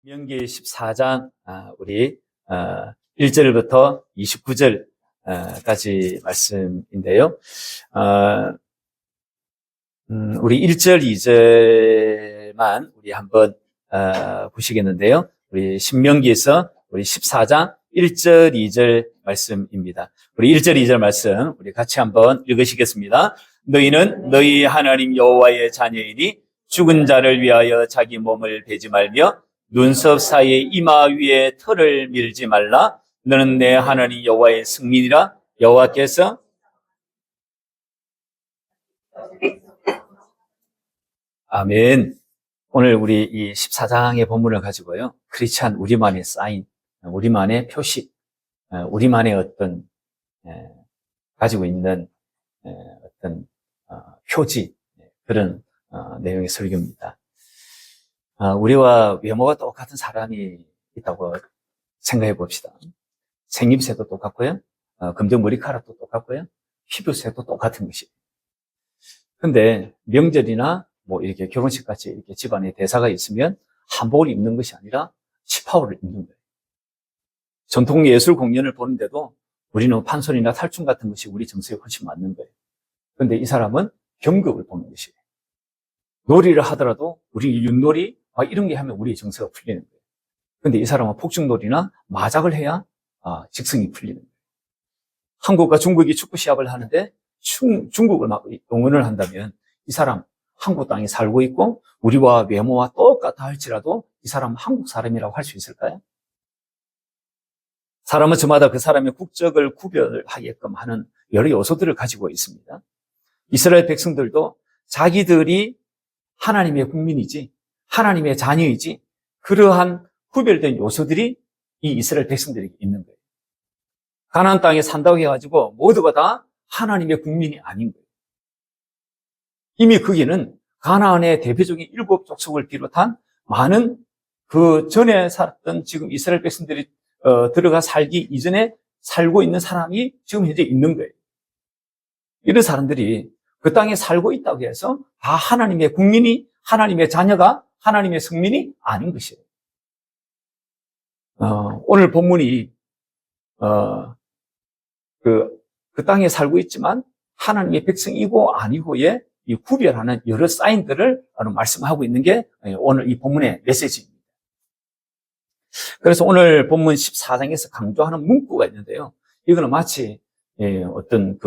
신명기 14장 우리 1절부터 29절까지 말씀인데요. 우리 1절, 2절만 우리 한번 보시겠는데요. 우리 신명기에서 우리 14장 1절, 2절 말씀입니다. 우리 1절, 2절 말씀 우리 같이 한번 읽으시겠습니다. 너희는 너희 하나님 여호와의 자녀이니 죽은 자를 위하여 자기 몸을 베지 말며 눈썹 사이에 이마 위에 털을 밀지 말라. 너는 내 하나님 여호와의 승민이라. 여호와께서 아멘. 오늘 우리 이 14장의 본문을 가지고요, 크리스찬 우리만의 사인, 우리만의 표식, 우리만의 어떤 가지고 있는 어떤 표지, 그런 내용의 설교입니다. 우리와 외모가 똑같은 사람이 있다고 생각해 봅시다. 생김새도 똑같고요, 검정 머리카락도 똑같고요, 피부색도 똑같은 것이에요. 근데 명절이나 뭐 이렇게 결혼식 같이 이렇게 집안에 대사가 있으면 한복을 입는 것이 아니라 치파오를 입는 거예요. 전통 예술 공연을 보는데도 우리는 판소리나 탈춤 같은 것이 우리 정서에 훨씬 맞는 거예요. 근데 이 사람은 경극을 보는 것이에요. 놀이를 하더라도 우리 윷놀이 이런 게 하면 우리의 정서가 풀리는 거예요. 근데 이 사람은 폭죽놀이나 마작을 해야 직성이 풀리는 거예요. 한국과 중국이 축구 시합을 하는데 중국을 막 응원을 한다면 이 사람 한국 땅에 살고 있고 우리와 외모와 똑같아 할지라도 이 사람은 한국 사람이라고 할 수 있을까요? 사람은 저마다 그 사람의 국적을 구별하게끔 하는 여러 요소들을 가지고 있습니다. 이스라엘 백성들도 자기들이 하나님의 국민이지, 하나님의 자녀이지, 그러한 구별된 요소들이 이 이스라엘 백성들에게 있는 거예요. 가나안 땅에 산다고 해가지고 모두가 다 하나님의 국민이 아닌 거예요. 이미 거기는 가나안의 대표적인 7 족속을 비롯한 많은 그 전에 살았던 지금 이스라엘 백성들이 들어가 살기 이전에 살고 있는 사람이 지금 현재 있는 거예요. 이런 사람들이 그 땅에 살고 있다고 해서 다 하나님의 국민이, 하나님의 자녀가 하나님의 성민이 아닌 것이에요. 오늘 본문이 그 땅에 살고 있지만 하나님의 백성이고 아니고의 이 구별하는 여러 사인들을 말씀하고 있는 게 오늘 이 본문의 메시지입니다. 그래서 오늘 본문 14장에서 강조하는 문구가 있는데요. 이거는 마치 어떤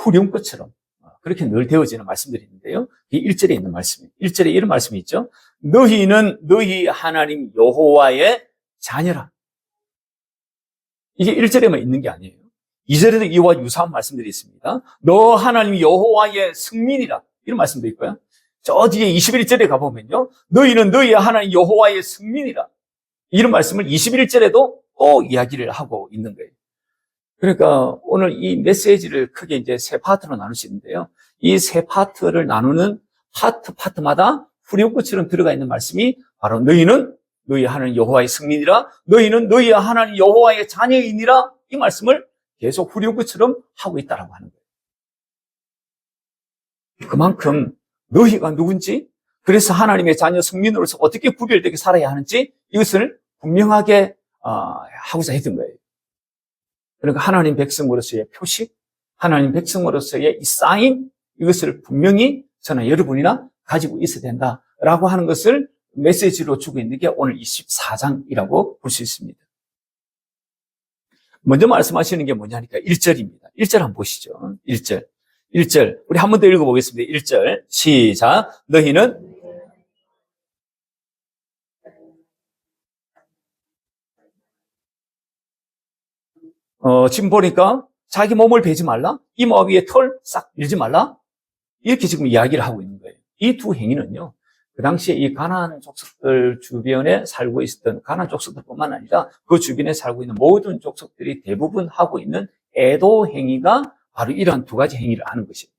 후렴구처럼 그렇게 늘 되어지는 말씀들이 있는데요. 이 1절에 있는 말씀이에요. 1절에 이런 말씀이 있죠. 너희는 너희 하나님 여호와의 자녀라. 이게 1절에만 있는 게 아니에요. 2절에도 이와 유사한 말씀들이 있습니다. 너 하나님 여호와의 승민이라. 이런 말씀도 있고요. 저 뒤에 21절에 가보면요. 너희는 너희 하나님 여호와의 승민이라. 이런 말씀을 21절에도 또 이야기를 하고 있는 거예요. 그러니까 오늘 이 메시지를 크게 이제 세 파트로 나눌 수 있는데요. 이 세 파트를 나누는 파트마다 후렴구처럼 들어가 있는 말씀이 바로 너희는 너희 하나님 여호와의 승민이라, 너희는 너희 하나님 여호와의 자녀이니라, 이 말씀을 계속 후렴구처럼 하고 있다라고 하는 거예요. 그만큼 너희가 누군지, 그래서 하나님의 자녀 승민으로서 어떻게 구별되게 살아야 하는지 이것을 분명하게 하고자 했던 거예요. 그러니까 하나님 백성으로서의 표식, 하나님 백성으로서의 이 사인, 이것을 분명히 저나 여러분이나 가지고 있어야 된다라고 하는 것을 메시지로 주고 있는 게 오늘 24장이라고 볼 수 있습니다. 먼저 말씀하시는 게 뭐냐니까 1절입니다. 1절 한번 보시죠. 1절. 우리 한 번 더 읽어보겠습니다. 1절. 시작. 너희는 지금 보니까 자기 몸을 베지 말라, 이마 위에 털 싹 밀지 말라, 이렇게 지금 이야기를 하고 있는 거예요. 이 두 행위는요, 그 당시에 이 가나안 족속들 주변에 살고 있었던 가나안 족속들뿐만 아니라 그 주변에 살고 있는 모든 족속들이 대부분 하고 있는 애도 행위가 바로 이러한 두 가지 행위를 하는 것이에요.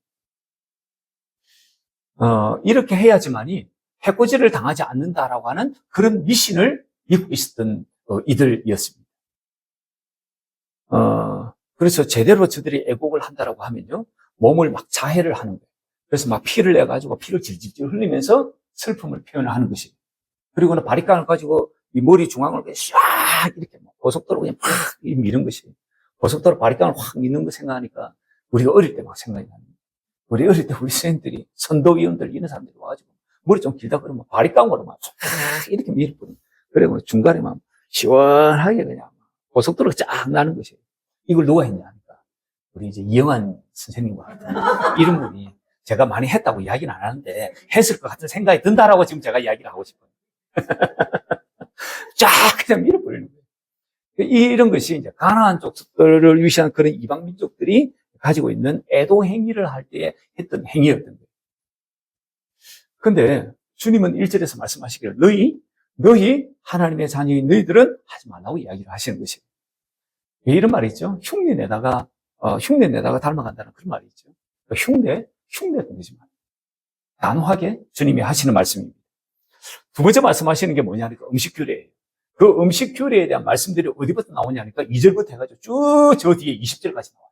이렇게 해야지만이 해코지를 당하지 않는다라고 하는 그런 미신을 믿고 있었던 이들이었습니다. 그래서 제대로 저들이 애국을 한다라고 하면요, 몸을 막 자해를 하는 거예요. 그래서 막 피를 내가지고 피를 질질 흘리면서 슬픔을 표현하는 것이. 그리고는 바리깡을 가지고 이 머리 중앙을 샥 이렇게 고속도로 그냥 팍 미는 것이. 고속도로 바리깡을 확 미는 거 생각하니까 우리가 어릴 때 막 생각이 나는 거예요. 우리 어릴 때 우리 선생님들이, 선도위원들 이런 사람들이 와가지고 머리 좀 길다 그러면 바리깡으로 막 쫙 이렇게 밀어버려. 그리고 중간에 막 시원하게 그냥 고속도로가 쫙 나는 것이에요. 이걸 누가 했냐 하니까 우리 이제 이영환 선생님과 같은 이런 분이 제가 많이 했다고 이야기는 안 하는데 했을 것 같은 생각이 든다라고 지금 제가 이야기를 하고 싶어요. 쫙 그냥 밀어버리는 거예요. 이런 것이 이제 가나안 족속들을 위시한 그런 이방 민족들이 가지고 있는 애도 행위를 할 때에 했던 행위였던 거예요. 근데 주님은 1절에서 말씀하시기를 너희 하나님의 자녀인 너희들은 하지 말라고 이야기를 하시는 것이에요. 왜 이런 말이 있죠? 흉내 내다가 닮아간다는 그런 말이 있죠. 흉내도 내지 마. 단호하게 주님이 하시는 말씀입니다. 두 번째 말씀하시는 게 뭐냐니까 음식 규례예요. 그 음식 규례에 대한 말씀들이 어디부터 나오냐니까 2절부터 해가지고 쭉 저 뒤에 20절까지 나와요.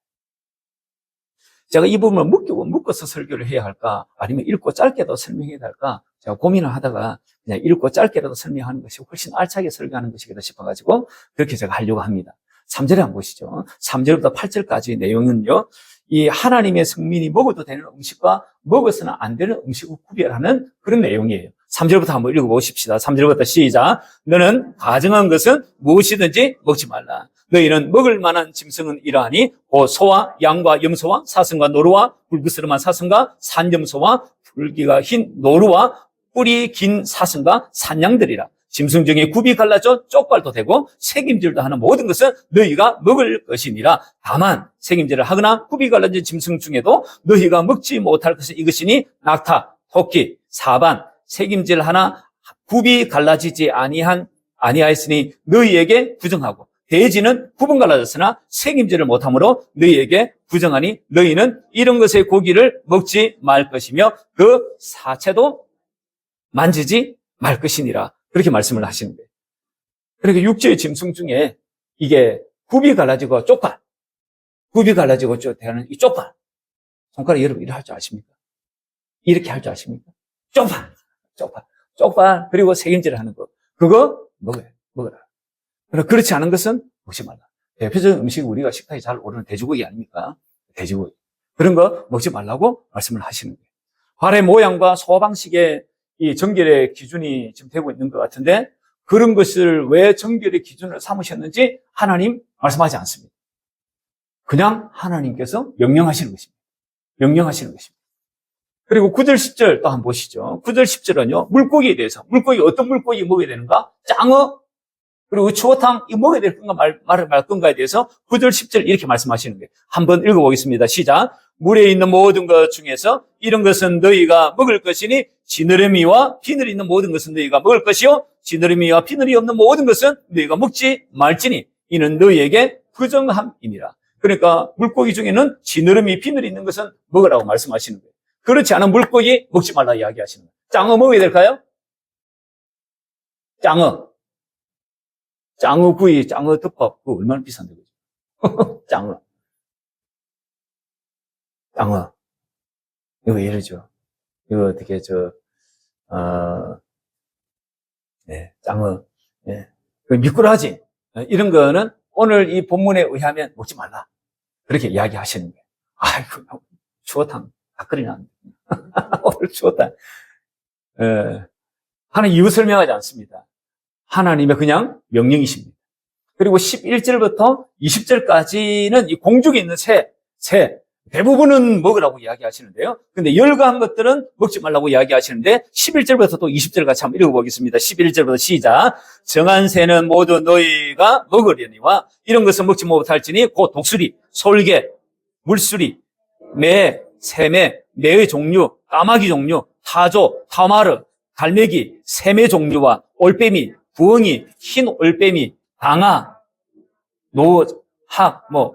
제가 이 부분을 묶어서 설교를 해야 할까 아니면 읽고 짧게도 설명해야 할까 제가 고민을 하다가 그냥 읽고 짧게라도 설명하는 것이 훨씬 알차게 설교하는 것이겠다 싶어가지고 그렇게 제가 하려고 합니다. 3절에 한번 보시죠. 3절부터 8절까지 내용은요. 이 하나님의 성민이 먹어도 되는 음식과 먹어서는 안 되는 음식을 구별하는 그런 내용이에요. 3절부터 한번 읽어보십시다. 3절부터 시작. 너는 가증한 것은 무엇이든지 먹지 말라. 너희는 먹을 만한 짐승은 이러하니 곧 소와 양과 염소와 사슴과 노루와 불그스름한 사슴과 산염소와 불기가 흰 노루와 뿔이 긴 사슴과 산양들이라. 짐승 중에 굽이 갈라져 쪽발도 되고 색임질도 하는 모든 것은 너희가 먹을 것이니라. 다만 색임질을 하거나 굽이 갈라진 짐승 중에도 너희가 먹지 못할 것은 이것이니 낙타, 토끼, 사반, 색임질 하나 굽이 갈라지지 아니하였으니 너희에게 부정하고 돼지는 굽은 갈라졌으나 색임질을 못하므로 너희에게 부정하니 너희는 이런 것의 고기를 먹지 말 것이며 그 사체도 만지지 말 것이니라. 그렇게 말씀을 하시는 거예요. 그러니까 육지의 짐승 중에 이게 굽이 갈라지고 굽이 갈라지고 되는 이 쪽발. 손가락 여러분 이렇게 할 줄 아십니까? 이렇게 할 줄 아십니까? 쪽발. 그리고 색임질 하는 거. 그거 먹어라. 그러나 그렇지 않은 것은 먹지 말라. 대표적인 음식이 우리가 식탁에 잘 오르는 돼지고기 아닙니까? 돼지고기. 그런 거 먹지 말라고 말씀을 하시는 거예요. 발의 모양과 소방식의 이 정결의 기준이 지금 되고 있는 것 같은데 그런 것을 왜 정결의 기준을 삼으셨는지 하나님 말씀하지 않습니다. 그냥 하나님께서 명령하시는 것입니다. 그리고 9절 10절 또 한번 보시죠. 9절 10절은요. 물고기에 대해서 어떤 물고기 먹어야 되는가? 짱어 그리고 추어탕 이거 먹어야 될 건가 말 건가에 대해서 9절 10절 이렇게 말씀하시는 거예요. 한번 읽어보겠습니다. 시작. 물에 있는 모든 것 중에서 이런 것은 너희가 먹을 것이니 지느러미와 비늘이 있는 모든 것은 너희가 먹을 것이요 지느러미와 비늘이 없는 모든 것은 너희가 먹지 말지니 이는 너희에게 부정함이니라. 그러니까 물고기 중에는 지느러미, 비늘이 있는 것은 먹으라고 말씀하시는 거예요. 그렇지 않은 물고기 먹지 말라 이야기하시는 거예요. 짱어 먹어야 될까요? 짱어 구이, 짱어 덮밥 그거 얼마나 비싼데 그죠? 짱어. 이거 예르죠. 이거 어떻게 짱어. 예. 미꾸라지. 이런 거는 오늘 이 본문에 의하면 먹지 말라. 그렇게 이야기하시는 거예요. 아이고, 추어탕 다 끓이나. 오늘 추어탕. 하나님 이유 설명하지 않습니다. 하나님의 그냥 명령이십니다. 그리고 11절부터 20절까지는 이 공중에 있는 새, 대부분은 먹으라고 이야기하시는데요. 근데 열거한 것들은 먹지 말라고 이야기하시는데 11절부터 또 20절 같이 한번 읽어보겠습니다. 11절부터 시작. 정한 새는 모두 너희가 먹으려니와 이런 것은 먹지 못할지니 곧 독수리, 솔개, 물수리, 매, 새매, 매의 종류, 까마귀 종류, 타조, 타마르, 갈매기, 새매 종류와 올빼미, 부엉이, 흰 올빼미, 방아, 노학,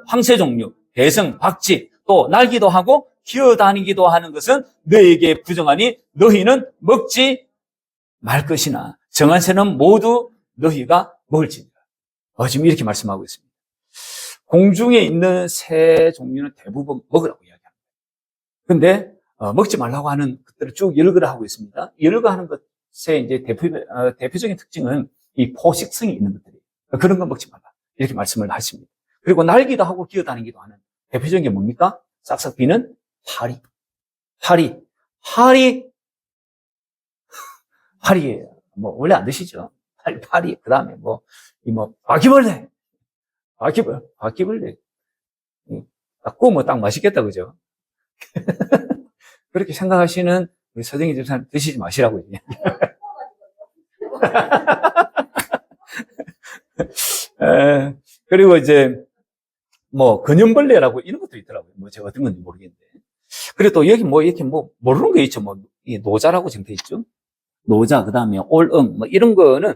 황새 종류, 대성, 박쥐, 또 날기도 하고 기어다니기도 하는 것은 너희에게 부정하니 너희는 먹지 말 것이나 정한 새는 모두 너희가 먹을지니라. 지금 이렇게 말씀하고 있습니다. 공중에 있는 새 종류는 대부분 먹으라고 이야기합니다. 근데 먹지 말라고 하는 것들을 쭉 열거하고 있습니다. 열거하는 것의 이제 대표적인 특징은 이 포식성이 있는 것들이에요. 그런 건 먹지 말라. 이렇게 말씀을 하십니다. 그리고 날기도 하고 기어다니기도 하는 대표적인 게 뭡니까? 싹싹 비는 파리. 파리예요. 뭐, 원래 안 드시죠? 파리. 그 다음에 바퀴벌레. 딱 구우면 딱 맛있겠다, 그죠? 그렇게 생각하시는 우리 서정희 집사님 드시지 마시라고. 그리고 이제, 근염벌레라고 이런 것도 있더라고요. 제가 어떤 건지 모르겠는데. 그리고 또 여기 이렇게 모르는 거 있죠. 이 노자라고 적혀 있죠. 노자, 그 다음에 올응, 이런 거는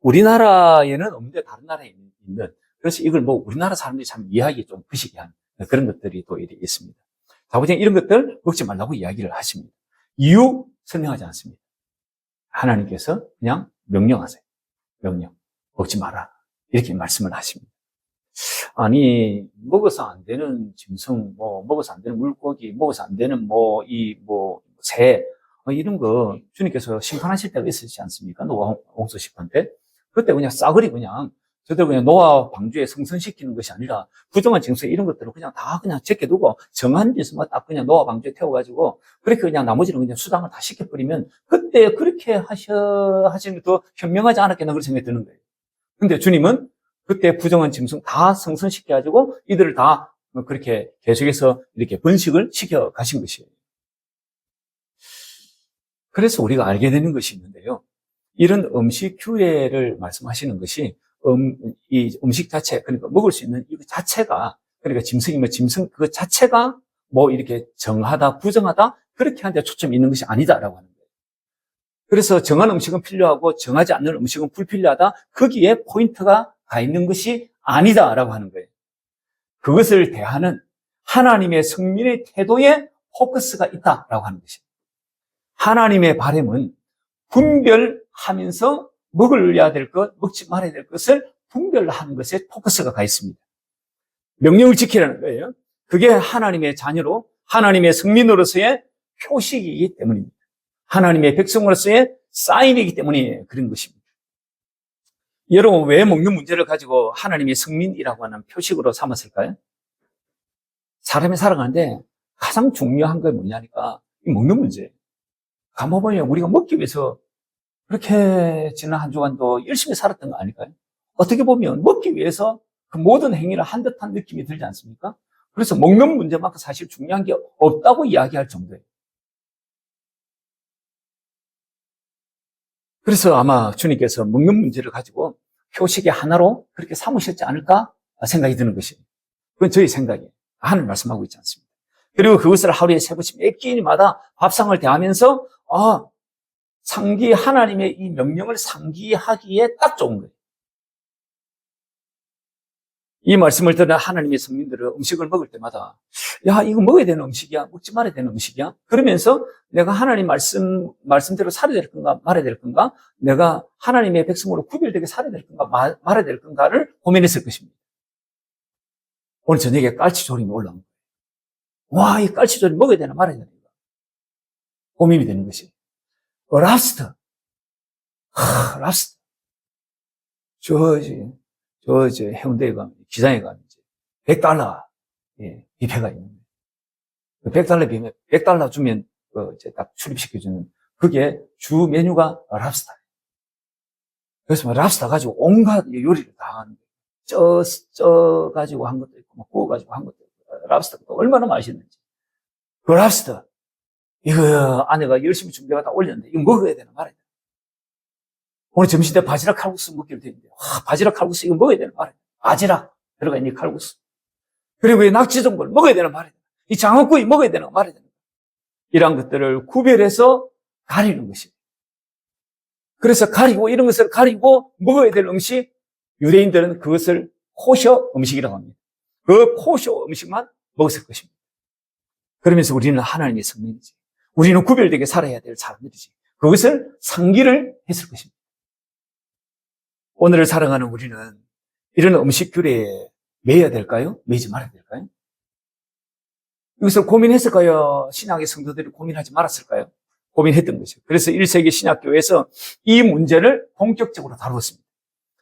우리나라에는 없는데 다른 나라에 있는. 그래서 이걸 우리나라 사람들이 참 이해하기 좀 부시기한 그런 것들이 또 있습니다. 아버지는 이런 것들 먹지 말라고 이야기를 하십니다. 이유 설명하지 않습니다. 하나님께서 그냥 명령하세요. 명령. 먹지 마라. 이렇게 말씀을 하십니다. 아니, 먹어서 안 되는 짐승, 먹어서 안 되는 물고기, 먹어서 안 되는 새, 이런 거 주님께서 심판하실 때가 있으시지 않습니까? 노아 홍수 심판 때. 그때 그냥 싸그리 저들 그냥 노아 방주에 성선시키는 것이 아니라 부정한 짐승 이런 것들을 그냥 다 그냥 제껴두고 정한 짓만 딱 그냥 노아 방주에 태워가지고 그렇게 그냥 나머지는 그냥 수당을 다 시켜버리면 그때 그렇게 하시는 게 더 현명하지 않았겠나 그런 생각이 드는 거예요. 근데 주님은 그때 부정한 짐승 다 성선시켜가지고 이들을 다 그렇게 계속해서 이렇게 번식을 시켜 가신 것이에요. 그래서 우리가 알게 되는 것이 있는데요. 이런 음식 규례를 말씀하시는 것이 이 음식 자체, 그러니까 먹을 수 있는 이거 자체가, 그러니까 짐승이면 짐승 그 자체가 이렇게 정하다, 부정하다, 그렇게 하는데 초점이 있는 것이 아니다라고 하는 거예요. 그래서 정한 음식은 필요하고 정하지 않는 음식은 불필요하다. 거기에 포인트가 가 있는 것이 아니다라고 하는 거예요. 그것을 대하는 하나님의 성민의 태도에 포커스가 있다라고 하는 것입니다. 하나님의 바람은 분별하면서 먹어야 될 것, 먹지 말아야 될 것을 분별하는 것에 포커스가 가 있습니다. 명령을 지키라는 거예요. 그게 하나님의 자녀로, 하나님의 성민으로서의 표식이기 때문입니다. 하나님의 백성으로서의 사인이기 때문에 그런 것입니다. 여러분, 왜 먹는 문제를 가지고 하나님의 성민이라고 하는 표식으로 삼았을까요? 사람이 살아가는데 가장 중요한 게 뭐냐니까 이 먹는 문제예요. 가만보면 우리가 먹기 위해서 그렇게 지난 한 주간도 열심히 살았던 거 아닐까요? 어떻게 보면 먹기 위해서 그 모든 행위를 한 듯한 느낌이 들지 않습니까? 그래서 먹는 문제만큼 사실 중요한 게 없다고 이야기할 정도예요. 그래서 아마 주님께서 먹는 문제를 가지고 표식의 하나로 그렇게 삼으셨지 않을까 생각이 드는 것이에요. 그건 저희 생각이에요. 하나님 말씀하고 있지 않습니다. 그리고 그것을 하루에 3번씩 매 끼니마다 밥상을 대하면서 하나님의 이 명령을 상기하기에 딱 좋은 거예요. 이 말씀을 들은 하나님의 성민들은 음식을 먹을 때마다 이거 먹어야 되는 음식이야, 먹지 말아야 되는 음식이야. 그러면서 내가 하나님 말씀대로 살아야 될 건가 말아야 될 건가, 내가 하나님의 백성으로 구별되게 살아야 될 건가 말아야 될 건가를 고민했을 것입니다. 오늘 저녁에 깔치조림이 올라온 거예요. 와, 이 깔치조림 먹어야 되나 말아야 되나 고민이 되는 것이. 랍스터. 랍스터. 저 해운대에 가면, 기장에 가면 $100 뷔페가 있는데, $100 뷔페, $100 주면 이제 딱 출입시켜주는 그게 주 메뉴가 랍스터. 그래서 랍스터 가지고 온갖 요리를 다 하는 거예요. 쪄가지고 한 것도 있고, 구워가지고 한 것도 있고, 랍스터가 얼마나 맛있는지. 그 랍스터, 이거 아내가 열심히 준비하다 가 올렸는데, 이거 먹어야 되나 말아야 되나. 오늘 점심 때 바지락 칼국수 먹기로 됐는데, 바지락 칼국수 이거 먹어야 되나 말아야 되나. 바지락 들어가 있는 칼국수. 그리고 이 낙지전골 먹어야 되나 말아야 되나. 이 장어구이 먹어야 되나 말아야 되나. 이러한 것들을 구별해서 가리는 것입니다. 그래서 이런 것을 가리고 먹어야 될 음식, 유대인들은 그것을 코셔 음식이라고 합니다. 그 코셔 음식만 먹었을 것입니다. 그러면서 우리는 하나님의 성민이지. 우리는 구별되게 살아야 될 사람들이지. 그것을 상기를 했을 것입니다. 오늘을 살아가는 우리는 이런 음식 규례에 매여야 될까요? 매이지 말아야 될까요? 이것을 고민했을까요? 신약의 성도들이 고민하지 말았을까요? 고민했던 거죠. 그래서 1세기 신약교회에서 이 문제를 본격적으로 다루었습니다.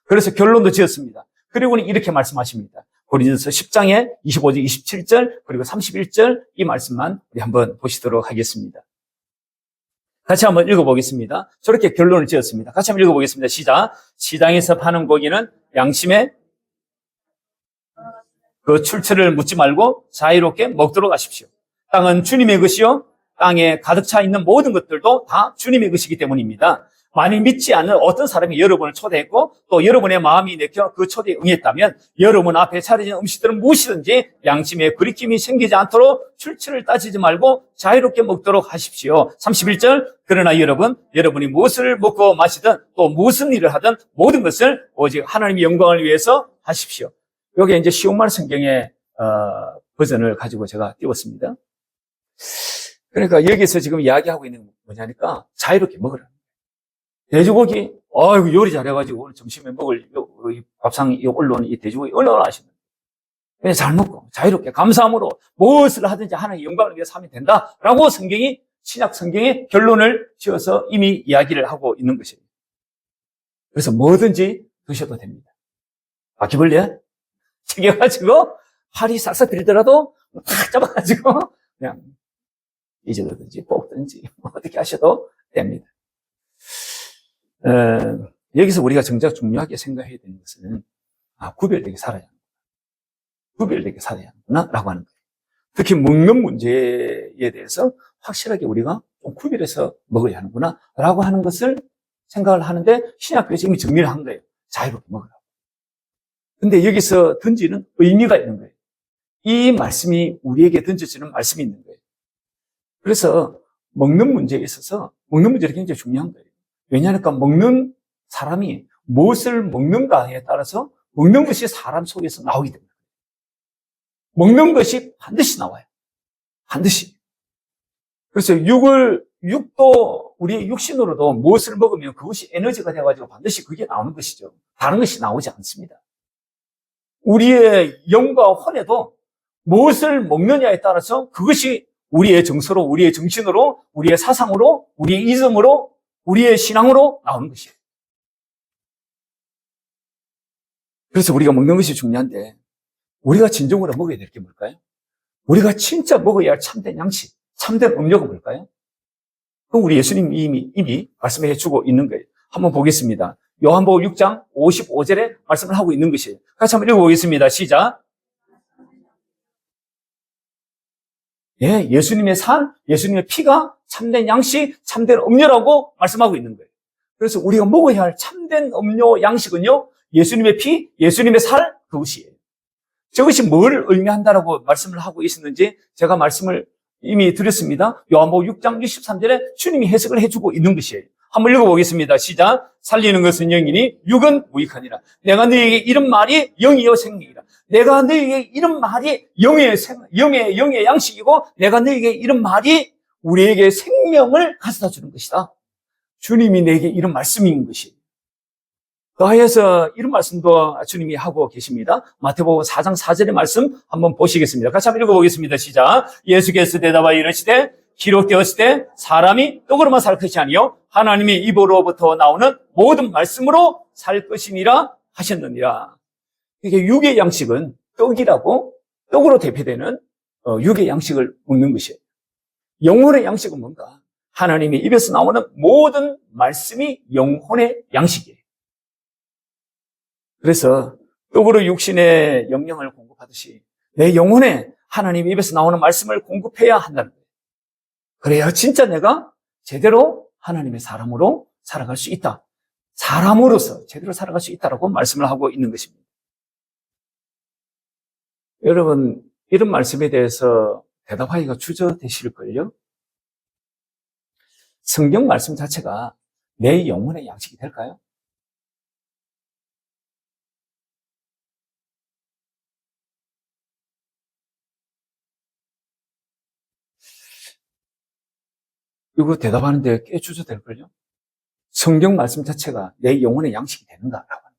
그래서 결론도 지었습니다. 그리고는 이렇게 말씀하십니다. 고린도서 10장에 25절, 27절, 그리고 31절 이 말씀만 우리 한번 보시도록 하겠습니다. 같이 한번 읽어보겠습니다. 저렇게 결론을 지었습니다. 같이 한번 읽어보겠습니다. 시작. 시장에서 파는 고기는 양심에 그 출처를 묻지 말고 자유롭게 먹도록 하십시오. 땅은 주님의 것이요 땅에 가득 차 있는 모든 것들도 다 주님의 것이기 때문입니다. 만일 믿지 않는 어떤 사람이 여러분을 초대했고 또 여러분의 마음이 내켜 그 초대에 응했다면 여러분 앞에 차려진 음식들은 무엇이든지 양심에 거리낌이 생기지 않도록 출처를 따지지 말고 자유롭게 먹도록 하십시오. 31절. 그러나 여러분이 무엇을 먹고 마시든 또 무슨 일을 하든 모든 것을 오직 하나님의 영광을 위해서 하십시오. 여기 이제 쉬운 말 성경의 버전을 가지고 제가 띄웠습니다. 그러니까 여기서 지금 이야기하고 있는 건 뭐냐니까 자유롭게 먹으라. 돼지고기, 이거 요리 잘해가지고 오늘 점심에 먹을 밥상에 올라오는 이 돼지고기 얼마나 하시는 그냥 잘 먹고 자유롭게 감사함으로 무엇을 하든지 하나님의 영광을 위해서 하면 된다라고 신약 성경의 결론을 지어서 이미 이야기를 하고 있는 것이에요. 그래서 뭐든지 드셔도 됩니다. 바퀴벌레 챙겨가지고 팔이 싹싹 들더라도 탁 잡아가지고 그냥 잊어든지 뽑든지 어떻게 하셔도 됩니다. 여기서 우리가 정작 중요하게 생각해야 되는 것은 구별되게 살아야 하는구나. 구별되게 살아야 하는구나 라고 하는 거예요. 특히 먹는 문제에 대해서 확실하게 우리가 좀 구별해서 먹어야 하는구나 라고 하는 것을 생각을 하는데 신약교회에서 이미 정리를 한 거예요. 자유롭게 먹으라고. 근데 여기서 던지는 의미가 있는 거예요. 이 말씀이 우리에게 던져지는 말씀이 있는 거예요. 그래서 먹는 문제에 있어서 먹는 문제가 굉장히 중요한 거예요. 왜냐하니까 먹는 사람이 무엇을 먹는가에 따라서 먹는 것이 사람 속에서 나오게 됩니다. 먹는 것이 반드시 나와요. 반드시. 그래서 육도 우리의 육신으로도 무엇을 먹으면 그것이 에너지가 돼가지고 반드시 그게 나오는 것이죠. 다른 것이 나오지 않습니다. 우리의 영과 혼에도 무엇을 먹느냐에 따라서 그것이 우리의 정서로, 우리의 정신으로, 우리의 사상으로, 우리의 이성으로, 우리의 신앙으로 나오는 것이에요. 그래서 우리가 먹는 것이 중요한데 우리가 진정으로 먹어야 될 게 뭘까요? 우리가 진짜 먹어야 할 참된 양식, 참된 음료가 뭘까요? 그럼 우리 예수님이 이미 말씀해 주고 있는 거예요. 한번 보겠습니다. 요한복음 6장 55절에 말씀을 하고 있는 것이에요. 같이 한번 읽어보겠습니다. 시작. 예, 예수님의 산, 예수님의 피가 참된 양식, 참된 음료라고 말씀하고 있는 거예요. 그래서 우리가 먹어야 할 참된 음료 양식은요, 예수님의 피, 예수님의 살, 그것이에요. 저것이 뭘 의미한다라고 말씀을 하고 있었는지 제가 말씀을 이미 드렸습니다. 요한복음 6장 63절에 주님이 해석을 해주고 있는 것이에요. 한번 읽어보겠습니다. 시작. 살리는 것은 영이니 육은 무익하니라. 내가 너희에게 이런 말이 영이요 생명이라. 내가 너희에게 이런 말이 영의 양식이고 내가 너희에게 이런 말이 우리에게 생명을 가져다 주는 것이다. 주님이 내게 이런 말씀인 것이. 더해서 이런 말씀도 주님이 하고 계십니다. 마태복음 4장 4절의 말씀 한번 보시겠습니다. 같이 한번 읽어보겠습니다. 시작. 예수께서 대답하여 이르시되 기록되었을 때 사람이 떡으로만 살 것이 아니요 하나님의 입으로부터 나오는 모든 말씀으로 살 것이니라 하셨느니라. 이게 육의 양식은 떡으로 대표되는 육의 양식을 먹는 것이에요. 영혼의 양식은 뭔가? 하나님의 입에서 나오는 모든 말씀이 영혼의 양식이에요. 그래서 떡으로 육신의 영양을 공급하듯이 내 영혼에 하나님의 입에서 나오는 말씀을 공급해야 한다는 거예요. 그래야 진짜 내가 제대로 하나님의 사람으로 살아갈 수 있다. 사람으로서 제대로 살아갈 수 있다라고 말씀을 하고 있는 것입니다. 여러분, 이런 말씀에 대해서 대답하기가 주저되실걸요? 성경 말씀 자체가 내 영혼의 양식이 될까요? 이거 대답하는데 꽤 주저될걸요? 성경 말씀 자체가 내 영혼의 양식이 되는가라고 하는 거예요.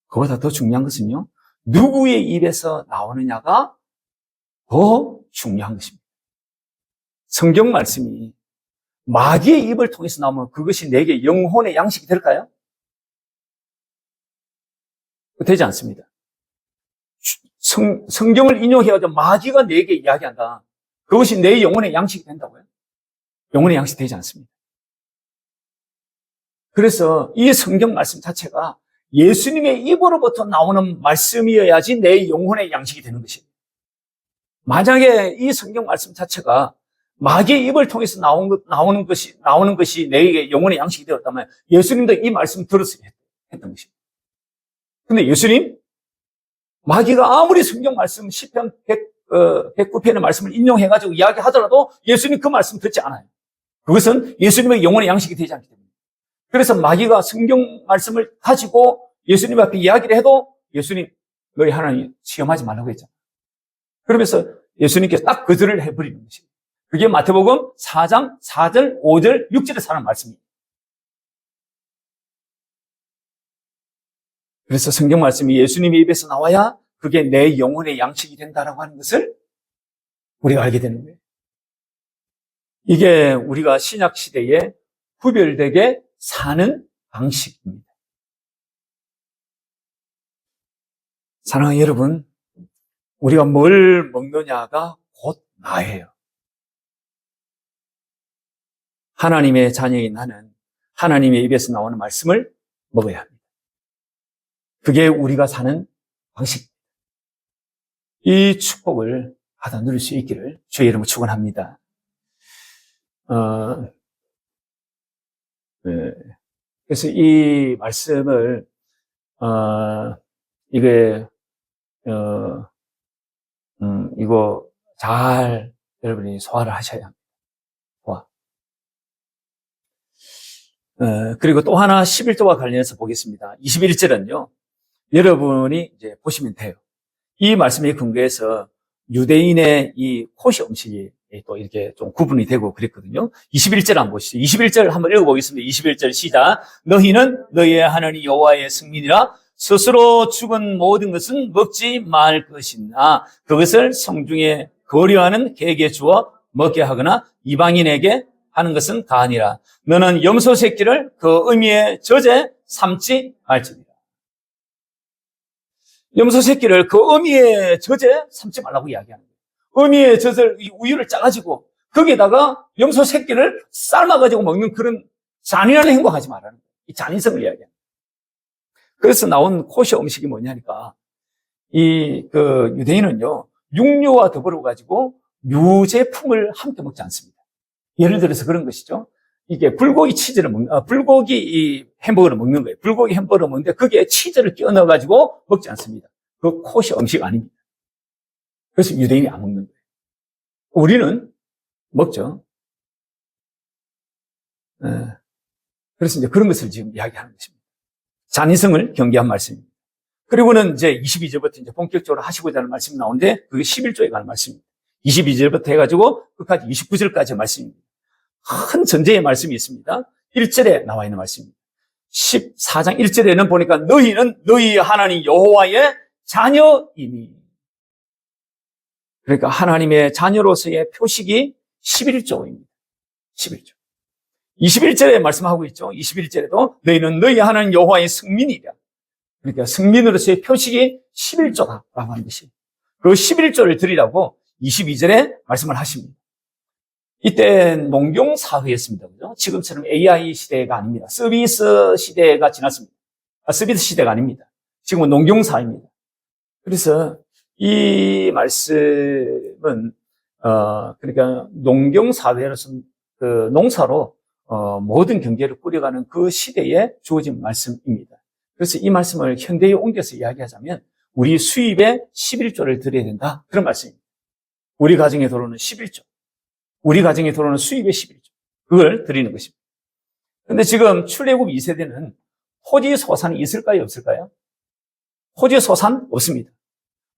그보다 더 중요한 것은요, 누구의 입에서 나오느냐가 더 중요한 것입니다. 성경 말씀이 마귀의 입을 통해서 나오면 그것이 내게 영혼의 양식이 될까요? 되지 않습니다. 성경을 인용해가지고 마귀가 내게 이야기한다. 그것이 내 영혼의 양식이 된다고요? 영혼의 양식이 되지 않습니다. 그래서 이 성경 말씀 자체가 예수님의 입으로부터 나오는 말씀이어야지 내 영혼의 양식이 되는 것입니다. 만약에 이 성경 말씀 자체가 마귀의 입을 통해서 나오는 것이 내게 영혼의 양식이 되었다면 예수님도 이 말씀 들었어야 했던 것입니다. 근데 예수님, 마귀가 아무리 성경 말씀 10편 109편의 말씀을 인용해가지고 이야기하더라도 예수님 그 말씀 듣지 않아요. 그것은 예수님의 영혼의 양식이 되지 않기 때문에. 그래서 마귀가 성경 말씀을 가지고 예수님 앞에 이야기를 해도 예수님, 너희 하나님 시험하지 말라고 했잖아. 그러면서 예수님께서 딱 거절을 해버리는 것입니다. 그게 마태복음 4장 4절, 5절, 6절에 사는 말씀입니다. 그래서 성경 말씀이 예수님의 입에서 나와야 그게 내 영혼의 양식이 된다라고 하는 것을 우리가 알게 되는 거예요. 이게 우리가 신약 시대에 구별되게 사는 방식입니다. 사랑하는 여러분, 우리가 뭘 먹느냐가 곧 나예요. 하나님의 자녀인 나는 하나님의 입에서 나오는 말씀을 먹어야 합니다. 그게 우리가 사는 방식입니다. 이 축복을 받아 누릴 수 있기를 주의 이름으로 축원합니다. 그래서 이 말씀을 이거 잘 여러분이 소화를 하셔야 합니다. 그리고 또 하나 11조와 관련해서 보겠습니다. 21절은요, 여러분이 이제 보시면 돼요. 이 말씀에 근거해서 유대인의 이 코시 음식이 또 이렇게 좀 구분이 되고 그랬거든요. 21절 한번 보시죠. 21절 한번 읽어보겠습니다. 21절 시작. 너희는 너희의 하나님 여호와의 승민이라 스스로 죽은 모든 것은 먹지 말 것이나 그것을 성중에 거류하는 개에게 주어 먹게 하거나 이방인에게 하는 것은 가하니라. 너는 염소 새끼를 그 의미의 젖에 삼지 말지니라. 염소 새끼를 그 어미의 젖에 삼지 말라고 이야기하는 거예요. 어미의 젖을, 우유를 짜가지고 거기에다가 염소 새끼를 삶아가지고 먹는 그런 잔인한 행동하지 말라는 거예요. 이 잔인성을 이야기하는 거예요. 그래서 나온 코시 음식이 뭐냐니까 유대인은요, 육류와 더불어 가지고 유제품을 함께 먹지 않습니다. 예를 들어서 그런 것이죠. 이게 불고기 불고기 햄버거를 먹는 거예요. 불고기 햄버거를 먹는데 거기에 치즈를 끼워 넣어가지고 먹지 않습니다. 그 코시 음식 아닙니다. 그래서 유대인이 안 먹는 거예요. 우리는 먹죠. 그래서 이제 그런 것을 지금 이야기하는 것입니다. 잔인성을 경계한 말씀입니다. 그리고는 이제 22절부터 이제 본격적으로 하시고자 하는 말씀이 나오는데 그게 11조에 관한 말씀입니다. 22절부터 해가지고 끝까지 29절까지의 말씀입니다. 큰 전제의 말씀이 있습니다. 1절에 나와 있는 말씀입니다. 14장 1절에는 보니까 너희는 너희 하나님 여호와의 자녀이니. 그러니까 하나님의 자녀로서의 표식이 11조입니다. 11조. 21절에 말씀하고 있죠. 21절에도 너희는 너희 하나님 여호와의 승민이라. 그러니까 승민으로서의 표식이 11조라고 하는 것이. 그 11조를 드리라고 22절에 말씀을 하십니다. 이때 농경사회였습니다. 그죠? 지금처럼 AI 시대가 아닙니다. 서비스 시대가 지났습니다. 서비스 시대가 아닙니다. 지금은 농경사회입니다. 그래서 이 말씀은, 그러니까 농경사회로서 그 농사로, 모든 경제를 꾸려가는 그 시대에 주어진 말씀입니다. 그래서 이 말씀을 현대에 옮겨서 이야기하자면, 우리 수입의 11조를 드려야 된다. 그런 말씀입니다. 우리 가정에 들어오는 11조. 우리 가정에 들어오는 수입의 11조. 그걸 드리는 것입니다. 그런데 지금 출애굽 2세대는 토지 소산이 있을까요? 없을까요? 토지 소산 없습니다.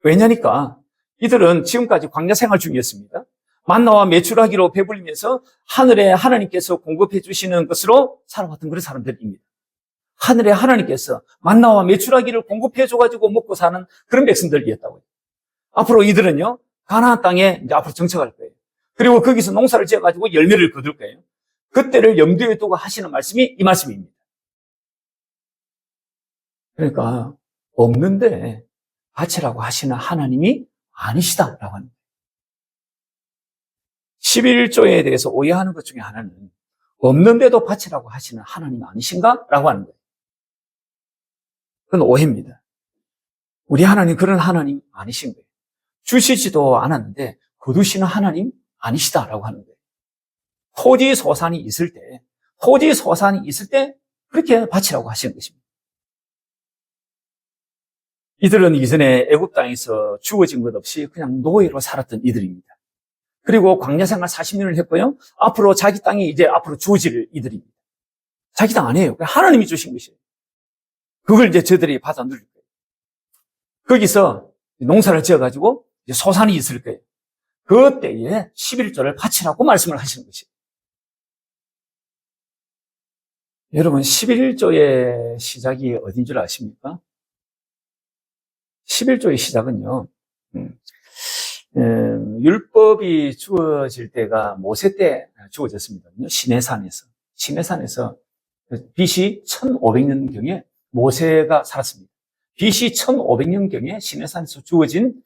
왜냐니까 이들은 지금까지 광야 생활 중이었습니다. 만나와 메추라기로 배불리면서 하늘에 하나님께서 공급해 주시는 것으로 살아왔던 그런 사람들입니다. 하늘의 하나님께서 만나와 메추라기를 공급해줘가지고 먹고 사는 그런 백성들이었다고요. 앞으로 이들은요, 가나안 땅에 이제 앞으로 정착할 거예요. 그리고 거기서 농사를 지어가지고 열매를 거둘 거예요. 그때를 염두에 두고 하시는 말씀이 이 말씀입니다. 그러니까 없는데 바치라고 하시는 하나님이 아니시다라고 합니다. 11조에 대해서 오해하는 것 중에 하나는 없는데도 바치라고 하시는 하나님이 아니신가? 라고 하는 거예요. 그건 오해입니다. 우리 하나님 그런 하나님 아니신 거예요. 주시지도 않았는데 거두시는 하나님 아니시다라고 하는 거예요. 토지 소산이 있을 때 그렇게 바치라고 하시는 것입니다. 이들은 이전에 애굽 땅에서 주어진 것 없이 그냥 노예로 살았던 이들입니다. 그리고 광야 생활 40년을 했고요. 앞으로 자기 땅이 이제 앞으로 주어질 이들입니다. 자기 땅 아니에요. 하나님이 주신 것이에요. 그걸 이제 저들이 받아 누릴 거예요. 거기서 농사를 지어가지고 이제 소산이 있을 거예요. 그때에 11조를 바치라고 말씀을 하시는 것이에요. 여러분, 11조의 시작이 어딘 줄 아십니까? 11조의 시작은요, 율법이 주어질 때가 모세 때 주어졌습니다. 시내산에서 BC 1500년경에 모세가 살았습니다. BC 1500년경에 시내산에서 주어진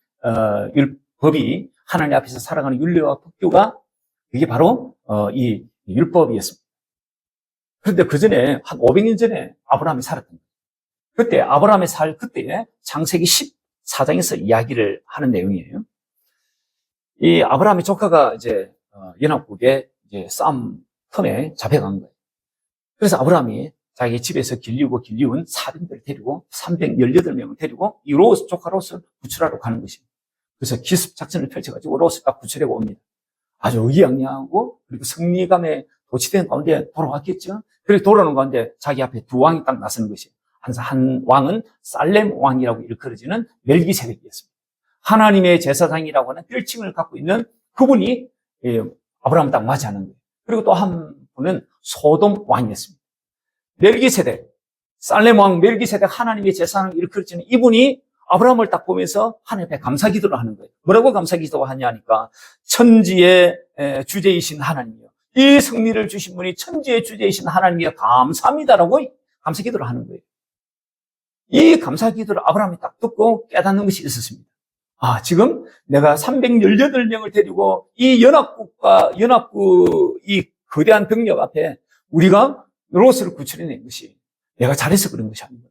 율법이 하나님 앞에서 살아가는 율례와 법규가 이게 바로 이 율법이었습니다. 그런데 그 전에 한 500년 전에 아브라함이 살았던 거예요. 그때 아브라함이 살 그때에 창세기 14장에서 이야기를 하는 내용이에요. 이 아브라함의 조카가 이제 연합국에 이제 싸움 틈에 잡혀간 거예요. 그래서 아브라함이 자기 집에서 길리운 사병들을 데리고 318명을 데리고 이 롯 조카 롯을 구출하러 가는 것입니다. 그래서 기습 작전을 펼쳐가지고 롯을 딱 구출하고 옵니다. 아주 의기양양하고 그리고 승리감에 도취된 가운데 돌아왔겠죠. 그리고 돌아오는 가운데 자기 앞에 두 왕이 딱 나서는 것이에요. 한 왕은 살렘 왕이라고 일컬어지는 멜기세덱이었습니다. 하나님의 제사장이라고 하는 별칭을 갖고 있는 그분이 아브라함을 딱 맞이하는 거예요. 그리고 또 한 분은 소돔 왕이었습니다. 멜기세덱, 살렘 왕 멜기세덱 하나님의 제사장을 일컬어지는 이분이 아브라함을 딱 보면서 하나님 앞에 감사 기도를 하는 거예요. 뭐라고 감사 기도를 하냐니까 천지의 주제이신 하나님이요. 이 승리를 주신 분이 천지의 주제이신 하나님이여 감사합니다라고 감사 기도를 하는 거예요. 이 감사 기도를 아브라함이 딱 듣고 깨닫는 것이 있었습니다. 아, 지금 내가 318명을 데리고 이 연합국 이 거대한 병력 앞에 우리가 롯을 구출해낸 것이 내가 잘해서 그런 것이 아니구나.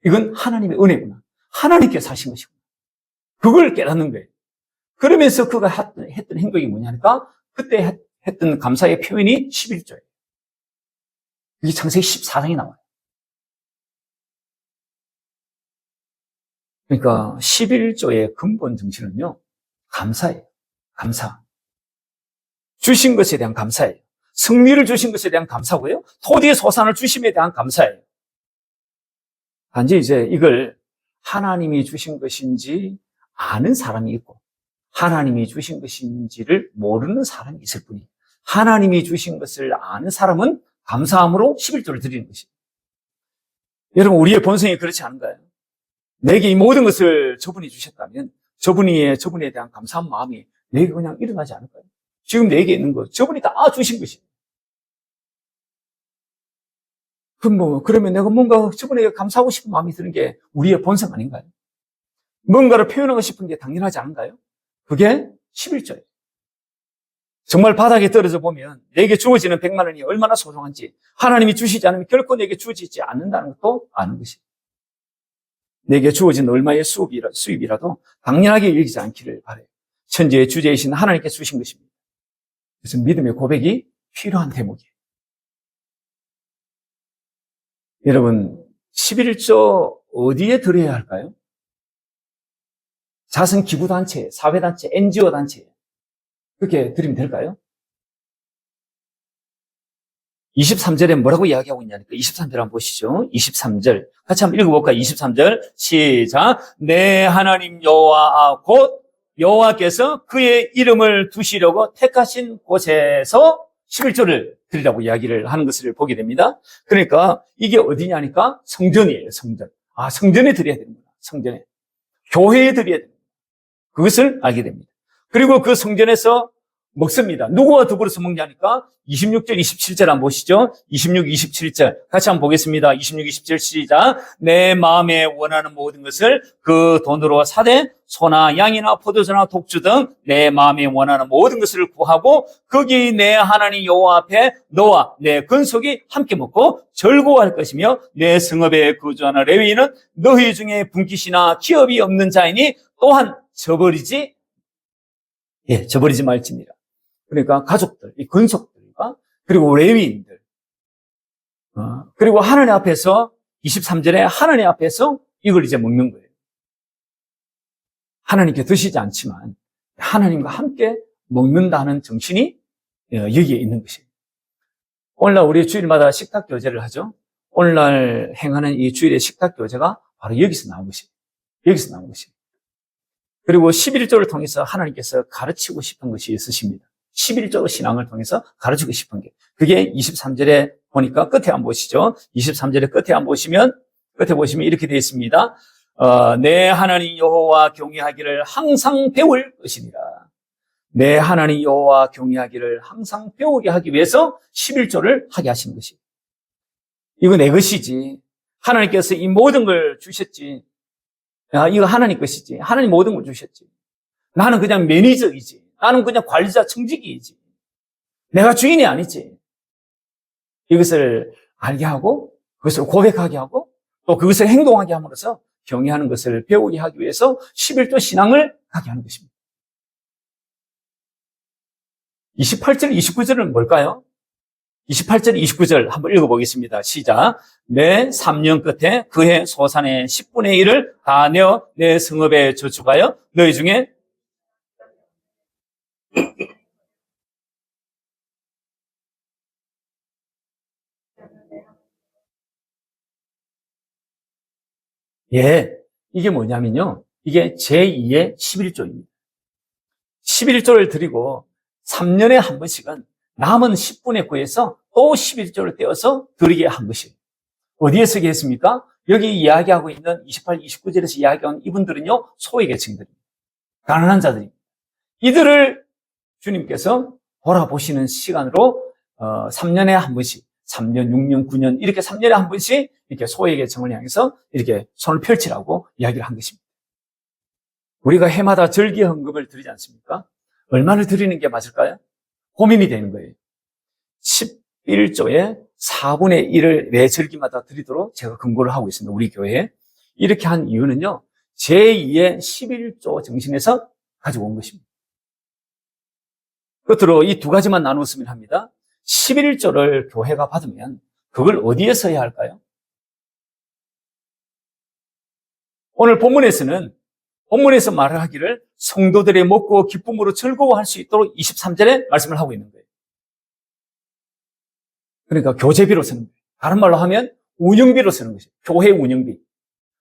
이건 하나님의 은혜구나. 하나님께서 하신 것이구나. 그걸 깨닫는 거예요. 그러면서 그가 했던 행동이 뭐냐니까 그때 했던 감사의 표현이 11조예요. 이게 창세기 14장에 나와요. 그러니까 11조의 근본 정신은요, 감사예요. 감사. 주신 것에 대한 감사예요. 승리를 주신 것에 대한 감사고요. 토지의 소산을 주심에 대한 감사예요. 단지 이제 이걸 하나님이 주신 것인지 아는 사람이 있고 하나님이 주신 것인지를 모르는 사람이 있을 뿐이에요. 하나님이 주신 것을 아는 사람은 감사함으로 11조를 드리는 것이에요. 여러분, 우리의 본성이 그렇지 않은가요? 내게 이 모든 것을 저분이 주셨다면 저분에 대한 감사한 마음이 내게 그냥 일어나지 않을까요? 지금 내게 있는 것, 저분이 다 주신 것이에요. 그러면 내가 뭔가 저분에게 감사하고 싶은 마음이 드는 게 우리의 본성 아닌가요? 뭔가를 표현하고 싶은 게 당연하지 않은가요? 그게 11조예요. 정말 바닥에 떨어져 보면 내게 주어지는 100만 원이 얼마나 소중한지 하나님이 주시지 않으면 결코 내게 주어지지 않는다는 것도 아는 것이에요. 내게 주어진 얼마의 수입이라도 당연하게 여기지 않기를 바라요. 천지의 주제이신 하나님께 주신 것입니다. 그래서 믿음의 고백이 필요한 대목이에요. 여러분, 11조 어디에 들어야 할까요? 자선기부단체, 사회단체, NGO단체 그렇게 드리면 될까요? 23절에 뭐라고 이야기하고 있냐니까 23절 한번 보시죠. 23절 같이 한번 읽어볼까요? 23절 시작. 내 하나님 여호와 곧 여호와께서 그의 이름을 두시려고 택하신 곳에서 11조를 드리라고 이야기를 하는 것을 보게 됩니다. 그러니까 이게 어디냐니까 성전이에요, 성전. 아, 성전에 드려야 됩니다. 성전에. 교회에 드려야 됩니다. 그것을 알게 됩니다. 그리고 그 성전에서 먹습니다. 누구와 더불어서 먹냐니까 26절, 27절 한번 보시죠. 26, 27절 같이 한번 보겠습니다. 26, 27 시작. 내 마음에 원하는 모든 것을 그 돈으로 사되 소나 양이나 포도주나 독주 등 내 마음에 원하는 모든 것을 구하고 거기 내 하나님 여호와 앞에 너와 내 근속이 함께 먹고 즐거워할 것이며 내 성읍에 거주하는 레위인은 너희 중에 분깃이나 기업이 없는 자이니 또한 저버리지 말지니라. 그러니까 가족들, 이 근속들과 그리고 레위인들, 그리고 하나님 앞에서 23절에 하나님 앞에서 이걸 이제 먹는 거예요. 하나님께 드시지 않지만 하나님과 함께 먹는다는 정신이 여기에 있는 것이에요. 오늘날 우리 주일마다 식탁 교제를 하죠. 오늘날 행하는 이 주일의 식탁 교제가 바로 여기서 나온 것이에요. 여기서 나온 것이에요. 그리고 11조를 통해서 하나님께서 가르치고 싶은 것이 있으십니다. 11조 신앙을 통해서 가르치고 싶은 게. 그게 23절에 보니까 끝에 한번 보시죠. 23절에 끝에 한번 보시면, 이렇게 되어 있습니다. 내 하나님 여호와 경외하기를 항상 배울 것이니라. 내 하나님 여호와 경외하기를 항상 배우게 하기 위해서 11조를 하게 하시는 것이에요. 이거 내 것이지. 하나님께서 이 모든 걸 주셨지. 이거 하나님 것이지. 하나님 모든 걸 주셨지. 나는 그냥 매니저이지. 나는 그냥 관리자 청지기이지. 내가 주인이 아니지. 이것을 알게 하고 그것을 고백하게 하고 또 그것을 행동하게 함으로써 경외하는 것을 배우게 하기 위해서 11조 신앙을 하게 하는 것입니다. 28절, 29절은 뭘까요? 28절, 29절 한번 읽어보겠습니다. 시작. 내 3년 끝에 그해 소산의 10분의 1을 다 내어 내 성읍에 저축하여 너희 중에 이게 뭐냐면요. 이게 제2의 11조입니다. 11조를 드리고 3년에 한 번씩은 남은 10분의 9에서 또 11조를 떼어서 드리게 한 것이에요. 어디에 쓰게 했습니까? 여기 이야기하고 있는 28, 29절에서 이야기하는 이분들은요, 소외계층들입니다. 가난한 자들입니다. 이들을 주님께서 돌아보시는 시간으로 3년에 한 번씩, 3년, 6년, 9년 이렇게 3년에 한 번씩 이렇게 소외계층을 향해서 이렇게 손을 펼치라고 이야기를 한 것입니다. 우리가 해마다 절기헌금을 드리지 않습니까? 얼마를 드리는 게 맞을까요? 고민이 되는 거예요. 11조의 4분의 1을 매 절기마다 드리도록 제가 권고를 하고 있습니다. 우리 교회에. 이렇게 한 이유는요, 제2의 11조 정신에서 가지고 온 것입니다. 끝으로 이 두 가지만 나누었으면 합니다. 11조를 교회가 받으면 그걸 어디에 써야 할까요? 오늘 본문에서 말을 하기를 성도들의 먹고 기쁨으로 즐거워할 수 있도록 23절에 말씀을 하고 있는 거예요. 그러니까 교재비로 쓰는 거예요. 다른 말로 하면 운영비로 쓰는 것이에요. 교회 운영비.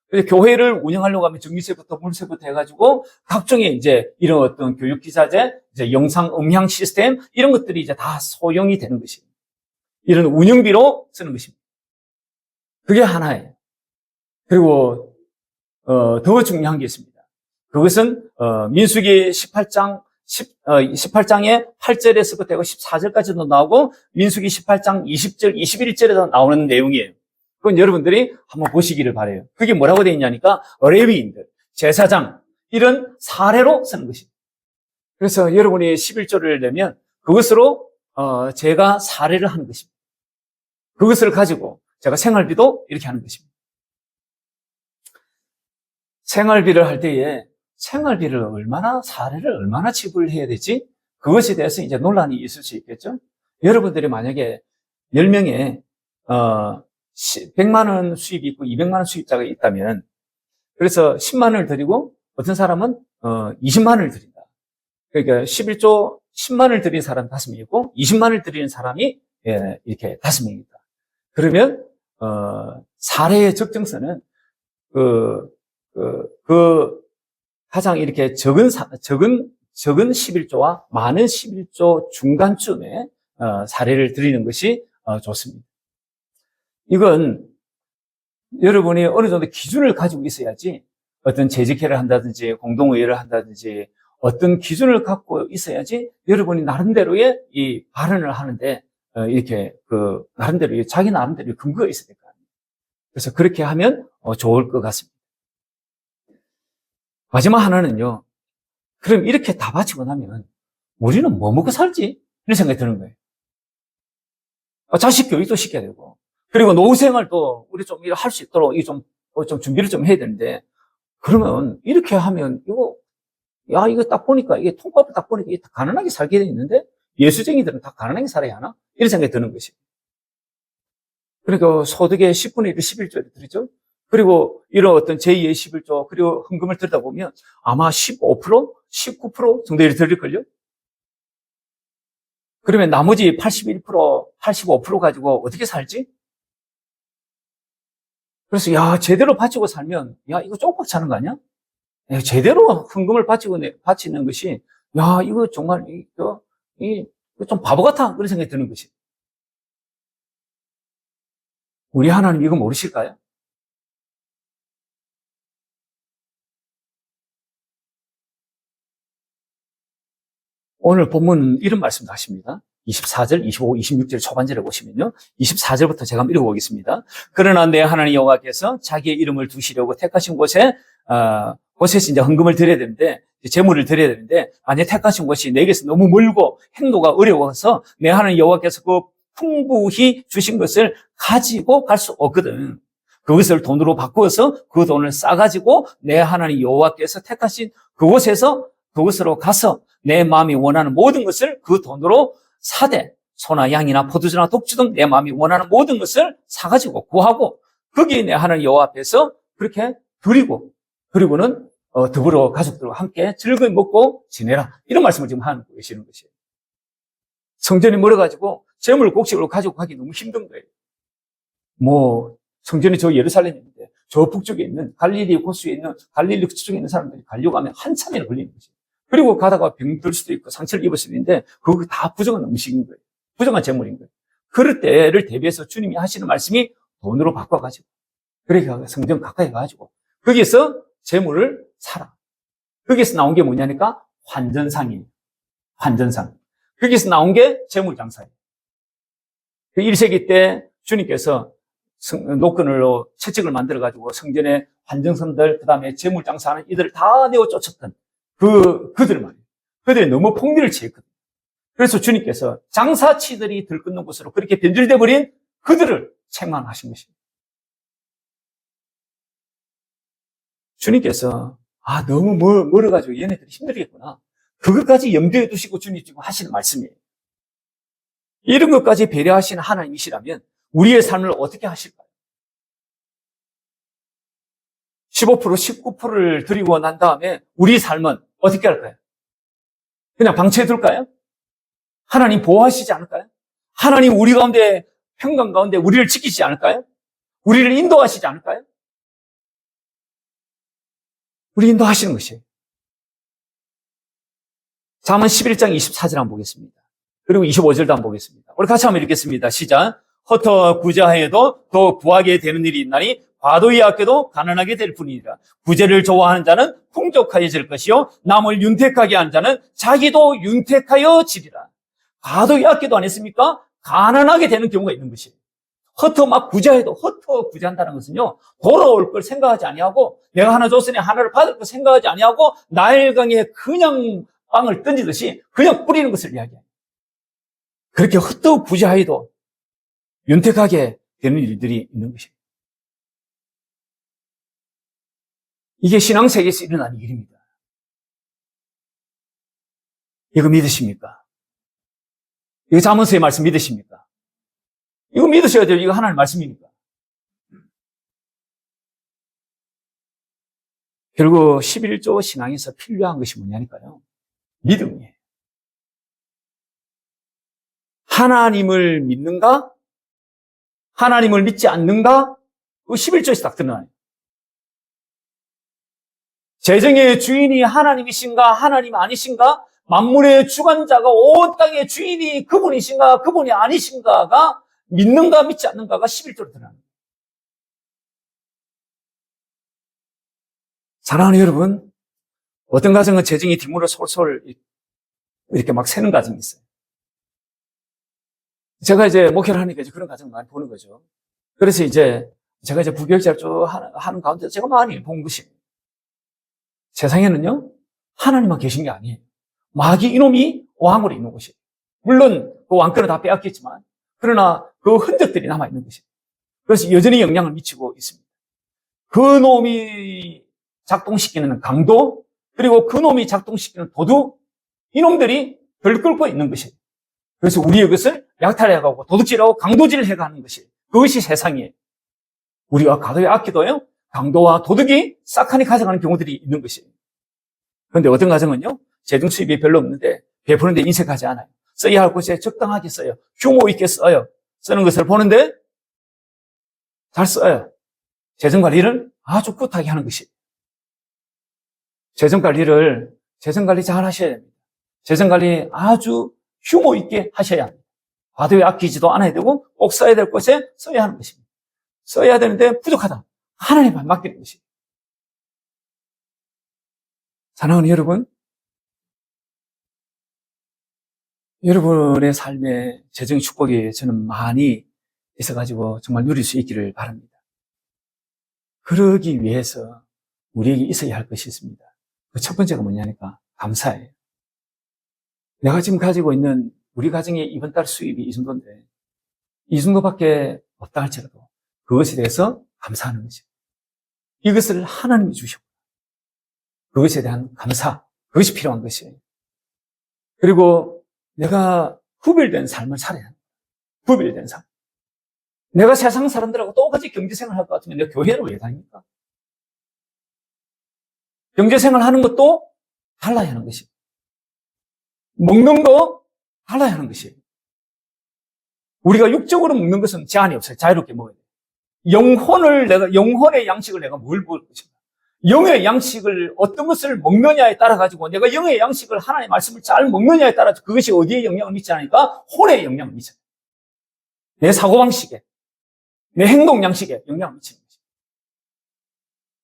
그래서 교회를 운영하려고 하면 전기세부터 물세부터 해가지고 각종의 이제 이런 어떤 교육기사제, 이제 영상 음향 시스템 이런 것들이 이제 다 소용이 되는 것이에요. 이런 운영비로 쓰는 것입니다. 그게 하나예요. 그리고 더 중요한 게 있습니다. 그것은 민수기 18장의 8절에서부터 14절까지도 나오고 민수기 18장 20절, 21절에도 나오는 내용이에요. 그건 여러분들이 한번 보시기를 바라요. 그게 뭐라고 되어 있냐니까 레위인들, 제사장 이런 사례로 쓰는 것입니다. 그래서 여러분이 11조를 내면 그것으로 제가 사례를 하는 것입니다. 그것을 가지고 제가 생활비도 이렇게 하는 것입니다. 생활비를 할 때에 생활비를 사례를 얼마나 지불해야 되지? 그것에 대해서 이제 논란이 있을 수 있겠죠? 여러분들이 만약에 10명에 100만 원 수입이 있고 200만 원 수입자가 있다면, 그래서 10만 원을 드리고 어떤 사람은 20만 원을 드린다. 그러니까 11조 10만 원을 드린 사람 5명이고 20만 원을 드리는 사람이 이렇게 5명이다. 그러면 사례의 적정선은 가장 이렇게 적은 11조와 많은 11조 중간쯤에 사례를 드리는 것이 좋습니다. 이건 여러분이 어느 정도 기준을 가지고 있어야지 어떤 재직회를 한다든지 공동의회를 한다든지 어떤 기준을 갖고 있어야지 여러분이 나름대로의 이 발언을 하는데 이렇게 나름대로 자기 나름대로 근거가 있어야 될 거 아니에요. 그래서 그렇게 하면 좋을 것 같습니다. 마지막 하나는요. 그럼 이렇게 다 바치고 나면 우리는 뭐 먹고 살지? 이런 생각이 드는 거예요. 자식 교육도 시켜야 되고 그리고 노후 생활도 우리 좀 할 수 있도록 좀 준비를 좀 해야 되는데 그러면 이렇게 하면 이거 딱 보니까 이게 통밥을 딱 보니까 이게 다 가난하게 살게 돼 있는데 예수쟁이들은 다 가난하게 살아야 하나? 이런 생각이 드는 것이. 그러니까 소득의 10분의 1을 11조를 드리죠. 그리고 이런 어떤 제2의 11조 그리고 헌금을 들다 보면 아마 15%, 19% 정도 이렇게 드릴걸요? 그러면 나머지 81%, 85% 가지고 어떻게 살지? 그래서 제대로 바치고 살면 이거 쪽박 차는 거 아니야? 제대로 헌금을 바치는 것이 이거 정말 이거 좀 바보 같아 그런 생각이 드는 것이. 우리 하나님 이거 모르실까요? 오늘 본문은 이런 말씀도 하십니다. 24절, 25, 26절 초반절에 보시면요. 24절부터 제가 한번 읽어보겠습니다. 그러나 내 하나님 여호와께서 자기의 이름을 두시려고 택하신 곳에서 이제 헌금을 드려야 되는데, 제물을 드려야 되는데, 만약에 택하신 곳이 내게서 너무 멀고 행도가 어려워서 내 하나님 여호와께서 그 풍부히 주신 것을 가지고 갈 수 없거든. 그것을 돈으로 바꾸어서 그 돈을 싸가지고 내 하나님 여호와께서 택하신 그곳으로 가서 내 마음이 원하는 모든 것을 그 돈으로 사되 소나 양이나 포도주나 독주 등 내 마음이 원하는 모든 것을 사가지고 구하고 거기에 내 하나님 여호와 앞에서 그렇게 드리고 그리고는 더불어 가족들과 함께 즐거이 먹고 지내라. 이런 말씀을 지금 하는 계시는 것이에요. 성전이 멀어가지고 재물 곡식으로 가지고 가기 너무 힘든 거예요. 성전이 저 예루살렘인데 저 북쪽에 있는 갈릴리 호수에 있는 갈릴리 쪽에 있는 사람들이 가려고 하면 한참이나 걸리는 거죠. 그리고 가다가 병 들 수도 있고 상처를 입을 수도 있는데 그거 다 부정한 음식인 거예요. 부정한 재물인 거예요. 그럴 때를 대비해서 주님이 하시는 말씀이 돈으로 바꿔가지고 그러니까 성전 가까이 가가지고 거기에서 재물을 사라. 거기에서 나온 게 뭐냐니까 환전상이에요. 환전상. 거기에서 나온 게 재물장사예요. 1세기 때 주님께서 노건으로 채찍을 만들어가지고 성전에 환전선들, 그 다음에 재물장사하는 이들을 다 내어 쫓았던 그들 말이에요. 그들이 너무 폭리를 취했거든요. 그래서 주님께서 장사치들이 들끓는 곳으로 그렇게 변질돼 버린 그들을 책망하신 것입니다. 주님께서 너무 멀어가지고 얘네들이 힘들겠구나. 그것까지 염두에 두시고 주님 지금 하시는 말씀이에요. 이런 것까지 배려하시는 하나님이시라면 우리의 삶을 어떻게 하실까요? 15%, 19%를 드리고 난 다음에 우리 삶은 어떻게 할까요? 그냥 방치해 둘까요? 하나님 보호하시지 않을까요? 하나님 우리 가운데 평강 가운데 우리를 지키시지 않을까요? 우리를 인도하시지 않을까요? 우리 인도하시는 것이에요. 잠언 11장 24절 한번 보겠습니다. 그리고 25절도 한번 보겠습니다. 우리 같이 한번 읽겠습니다. 시작. 헛터 부자하여도 더 부하게 되는 일이 있나니 과도히 아껴도 가난하게 될 뿐이니라. 부재를 좋아하는 자는 풍족하여질 것이요 남을 윤택하게 하는 자는 자기도 윤택하여지리라. 과도히 아껴도 안 했습니까? 가난하게 되는 경우가 있는 것이에요. 헛터 막 부자해도 헛터 부자한다는 것은요 돌아올 걸 생각하지 아니하고 내가 하나 줬으니 하나를 받을 걸 생각하지 아니하고 나일강에 그냥 빵을 던지듯이 그냥 뿌리는 것을 이야기해요. 그렇게 헛터 부자해도 윤택하게 되는 일들이 있는 것입니다. 이게 신앙세계에서 일어나는 일입니다. 이거 믿으십니까? 이거 잠언서의 말씀 믿으십니까? 이거 믿으셔야 돼요. 이거 하나님의 말씀이니까. 결국 11조 신앙에서 필요한 것이 뭐냐니까요. 믿음이에요. 하나님을 믿는가? 하나님을 믿지 않는가? 그 11조에서 딱 드러나요. 재정의 주인이 하나님이신가? 하나님 아니신가? 만물의 주관자가 온 땅의 주인이 그분이신가 그분이 아니신가가 믿는가 믿지 않는가가 11조로 드러납니다. 사랑하는 여러분, 어떤 가정은 재정이 뒷물을 솔솔 이렇게 막 새는 가정이 있어요. 제가 이제 목회를 하니까 이제 그런 가정을 많이 보는 거죠. 그래서 이제 제가 이제 부교육자를 쭉 하는 가운데 제가 많이 본 것이 세상에는요, 하나님만 계신 게 아니에요. 마귀 이놈이 왕으로 있는 것이에요. 물론 그 왕권을 다 빼앗겼지만 그러나 그 흔적들이 남아있는 것이에요. 그래서 여전히 영향을 미치고 있습니다. 그 놈이 작동시키는 강도, 그리고 그 놈이 작동시키는 도둑, 이놈들이 들끓고 있는 것이에요. 그래서 우리의 것을 약탈해가고 도둑질하고 강도질을 해가는 것이 그것이 세상이에요. 우리가 가도에 아끼도요, 강도와 도둑이 싹하니 가져가는 경우들이 있는 것이에요. 그런데 어떤 가정은요, 재정 수입이 별로 없는데 베푸는데 인색하지 않아요. 써야 할 곳에 적당하게 써요. 규모 있게 써요. 쓰는 것을 보는데 잘 써요. 재정 관리를 아주 꿋하게 하는 것이에요. 재정 관리 잘 하셔야 됩니다. 재정 관리 아주 규모 있게 하셔야 합니다. 과도에 아끼지도 않아야 되고 꼭 써야 될 곳에 써야 하는 것입니다. 써야 되는데 부족하다. 하나님께 맡기는 것이에요. 사랑하는 여러분, 여러분의 삶에 재정 축복이 저는 많이 있어가지고 정말 누릴 수 있기를 바랍니다. 그러기 위해서 우리에게 있어야 할 것이 있습니다. 그 첫 번째가 뭐냐니까 감사예요. 내가 지금 가지고 있는 우리 가정의 이번 달 수입이 이 정도인데 이 정도밖에 없다 할지라도 그것에 대해서 감사하는 거죠. 이것을 하나님이 주셨고 그것에 대한 감사, 그것이 필요한 것이에요. 그리고 내가 구별된 삶을 살아야 합니다. 구별된 삶. 내가 세상 사람들하고 똑같이 경제생활 할 것 같으면 내가 교회를 왜 다닙니까? 경제생활 하는 것도 달라야 하는 것이에요. 먹는 거 달라야 하는 것이에요. 우리가 육적으로 먹는 것은 제한이 없어요. 자유롭게 먹어야 돼요. 영혼의 양식을 내가 뭘 먹을 것인가? 영의 양식을 어떤 것을 먹느냐에 따라 가지고 내가 영의 양식을 하나님의 말씀을 잘 먹느냐에 따라 그것이 어디에 영향을 미치지 않으니까 혼에 영향을 미쳐요. 내 사고방식에, 내 행동 양식에 영향을 미치는 거죠.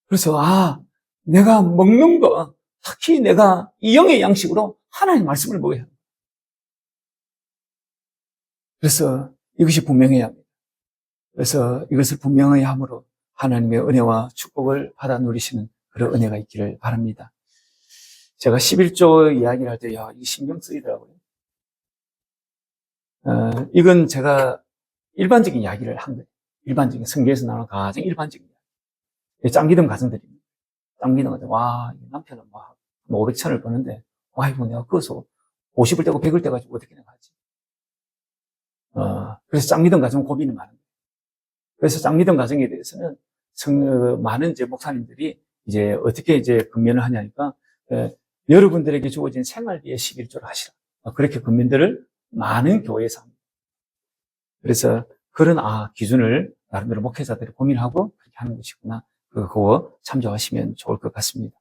그래서 내가 먹는 거, 특히 내가 이 영의 양식으로 하나님의 말씀을 먹어야 합니다. 그래서 이것이 분명해야 합니다. 그래서 이것을 분명히 함으로 하나님의 은혜와 축복을 받아 누리시는 그런 은혜가 있기를 바랍니다. 제가 11조 이야기를 할 때, 이게 신경 쓰이더라고요. 이건 제가 일반적인 이야기를 한 거예요. 일반적인, 성경에서 나오는 가장 일반적인 이야기. 짱 믿음 가정들입니다. 짱 믿음 가정, 남편은 500, 1000을 버는데, 이거 내가 그어서 50을 떼고 100을 떼가지고 어떻게 내가 하지? 그래서 짱 믿음 가정 고민이 많은 거예요. 그래서 짱 믿음 가정에 대해서는 많은 이제 목사님들이 이제 어떻게 이제 권면을 하냐니까, 여러분들에게 주어진 생활비의 11조를 하시라. 그렇게 권면들을 많은 교회에서 합니다. 그래서 그런 기준을 나름대로 목회자들이 고민하고 그렇게 하는 것이구나. 그거 참조하시면 좋을 것 같습니다.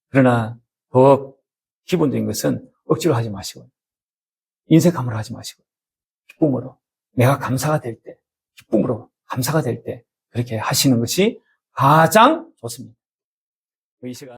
그러나 더 기본적인 것은 억지로 하지 마시고, 인색함으로 하지 마시고, 기쁨으로, 내가 감사가 될 때, 기쁨으로 감사가 될 때 그렇게 하시는 것이 가장 좋습니다. 이 시간